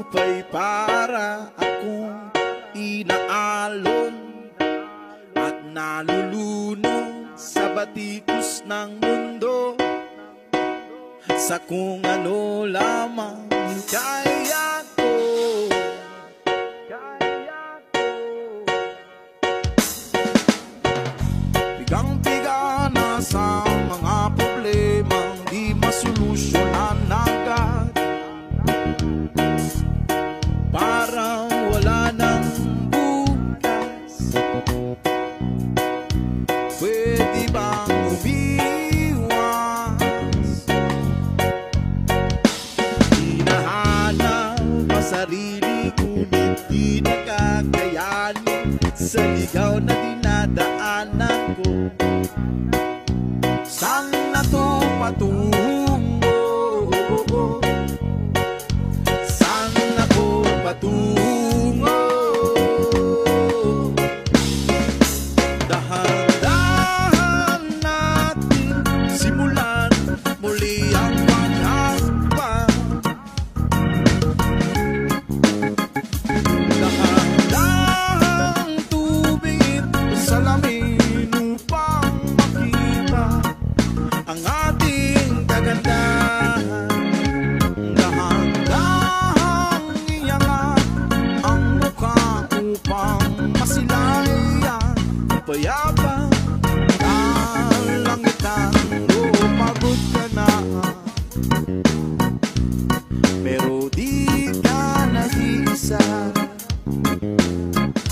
lupa'y para akong inaalon at nalulunod sa batikos ng mundo, sa kung ano lamang kaya ko. Bigang-biga na sa mga problemang di masolusyonan agad, parang wala nang bukas. Pwede bang umiwas? Hinahanap ang sarili ngunit di nakakayanin sa ligaw na dinadaanan ko. Saan na to patungo? Saan ako patungo? Dahan-dahan natin simulan muli ang paghahakbang. Dahan-dahang tubig sa salamin upang makita ang ating kagandahan. Dahan-dahang iyangat ang mukha upang masilayan ang payapa.